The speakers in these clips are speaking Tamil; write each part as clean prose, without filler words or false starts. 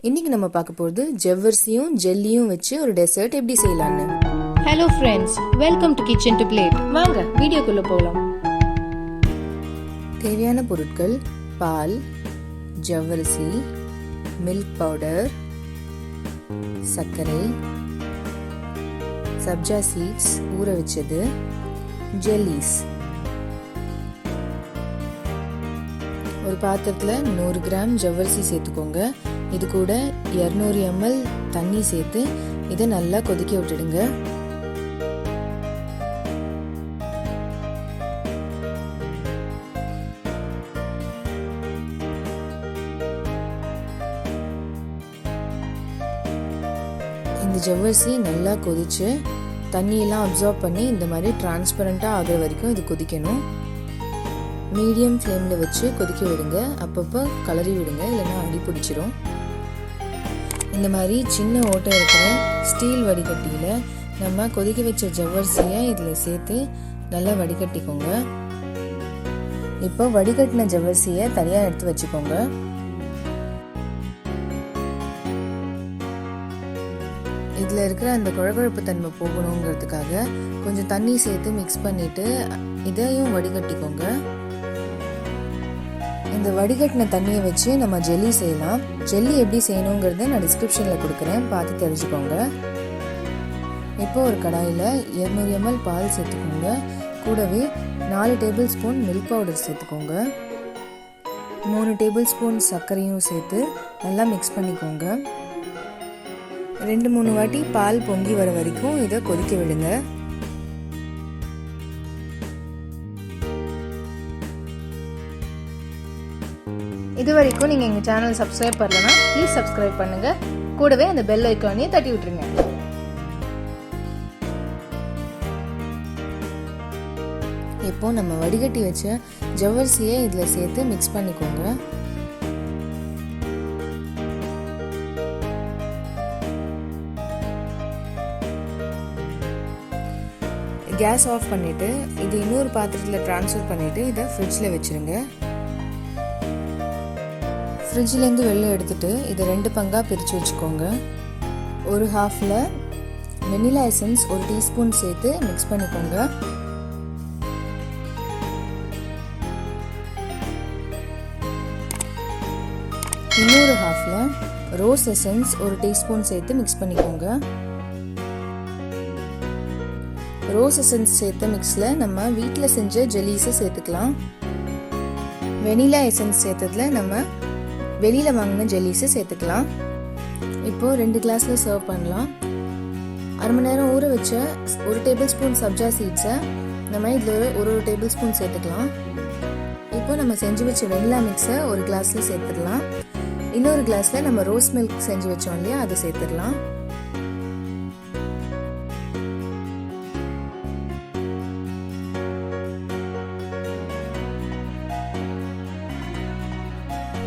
இன்னைக்கு நம்ம பார்க்க போகிறது ஜவ்வரிசியும் ஜெல்லியும் வச்சு ஒரு டெசர்ட் எப்படி செய்யலாம்னு. Hello friends, welcome to kitchen to plate. வாங்க வீடியோக்குள்ள போகலாம். தேவையான பொருட்கள்: பால், ஜவ்வரிசி, மில்க் பவுடர், சர்க்கரை, சப்ஜா சீட்ஸ் ஊற வச்சது, ஜெல்லிஸ். ஒரு பாத்திரத்தில் 100 கிராம் ஜவ்வரிசி சேர்த்துக்கோங்க. இது கூட 200 ml தண்ணி சேர்த்து இதை நல்லா கொதிக்க விட்டுடுங்க. இந்த ஜவ்வரிசி நல்லா கொதிச்சு தண்ணியெல்லாம் அப்சார்ப் பண்ணி இந்த மாதிரி டிரான்ஸ்பரண்டாக ஆகிற வரைக்கும் இது கொதிக்கணும். மீடியம் ஃப்ளேமில் வச்சு கொதிக்க விடுங்க. அப்பப்போ கலரி விடுங்க, இல்லைன்னா அடி பிடிச்சிரும். இந்த மாதிரி சின்ன ஓட்டை இருக்கிற ஸ்டீல் வடிகட்டியில் நம்ம கொதிக்க வச்ச ஜவ்வரிசியை இதில் சேர்த்து நல்லா வடிகட்டிக்கோங்க. இப்போ வடிகட்டின ஜவ்வரிசியை தனியாக எடுத்து வச்சுக்கோங்க. இதில் இருக்கிற அந்த குழகுழப்பு தன்மை போகணுங்கிறதுக்காக கொஞ்சம் தண்ணி சேர்த்து மிக்ஸ் பண்ணிவிட்டு இதையும் வடிகட்டிக்கோங்க. இந்த வடிகட்டின தண்ணியை வச்சு நம்ம ஜெல்லி செய்யலாம். ஜெல்லி எப்படி செய்யணுங்கிறத நான் டிஸ்கிரிப்ஷனில் கொடுக்குறேன், பார்த்து தெரிஞ்சுக்கோங்க. இப்போ ஒரு கடாயில் 200 ml பால் சேர்த்துக்கோங்க. கூடவே 4 டேபிள் ஸ்பூன் மில்க் பவுடர் சேர்த்துக்கோங்க. 3 டேபிள் ஸ்பூன் சர்க்கரையும் சேர்த்து நல்லா மிக்ஸ் பண்ணிக்கோங்க. 2-3 வாட்டி பால் பொங்கி வர வரைக்கும் இதை கொதிக்க விடுங்க. இது வரைக்கும் நீங்கள் எங்கள் சேனல் சப்ஸ்கிரைப் பண்ணலன்னா ப்ளீஸ் சப்ஸ்கிரைப் பண்ணுங்கள். கூடவே அந்த பெல் ஐக்கானையும் தட்டி விட்டுருங்க. இப்போ நம்ம வடிகட்டி வச்ச ஜவ்வரிசியை இதில் சேர்த்து மிக்ஸ் பண்ணிக்கோங்க. கேஸ் ஆஃப் பண்ணிவிட்டு இது இன்னொரு பாத்திரத்தில் ட்ரான்ஸ்ஃபர் பண்ணிவிட்டு இதை ஃப்ரிட்ஜில் வச்சுருங்க. ஃப்ரிட்ஜிலேருந்து வெளில எடுத்துகிட்டு இதை 2 பங்காக பிரித்து வச்சுக்கோங்க. ஒரு ஹாஃபில் வெனிலா எசன்ஸ் 1 டீஸ்பூன் சேர்த்து மிக்ஸ் பண்ணிக்கோங்க. இன்னொரு ஹாஃபில் ரோஸ் எசன்ஸ் 1 டீஸ்பூன் சேர்த்து மிக்ஸ் பண்ணிக்கோங்க. ரோஸ் எசன்ஸ் சேர்த்த மிக்ஸில் நம்ம வீட்டில் செஞ்ச ஜெல்லிஸை சேர்த்துக்கலாம். வெனிலா எசன்ஸ் சேர்த்ததில் நம்ம வெளியில் வாங்கின ஜெல்லிஸை சேர்த்துக்கலாம். இப்போது 2 கிளாஸில் சர்வ் பண்ணலாம். அரை மணி நேரம் ஊற வச்ச 1 டேபிள் ஸ்பூன் சப்ஜா சீட்ஸை நம்ம இதில் ஒரு டேபிள் ஸ்பூன் சேர்த்துக்கலாம். இப்போ நம்ம செஞ்சு வச்ச வெனிலா மிக்ஸை ஒரு கிளாஸில் சேர்த்துடலாம். இன்னொரு கிளாஸில் நம்ம ரோஸ் மில்க் செஞ்சு வச்சோம் இல்லையா, அதை சேர்த்துடலாம்.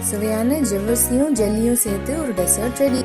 சுவையான ஜவ்வரிசியும் ஜெல்லியும் சேர்த்து ஒரு டெசர்ட் ரெடி.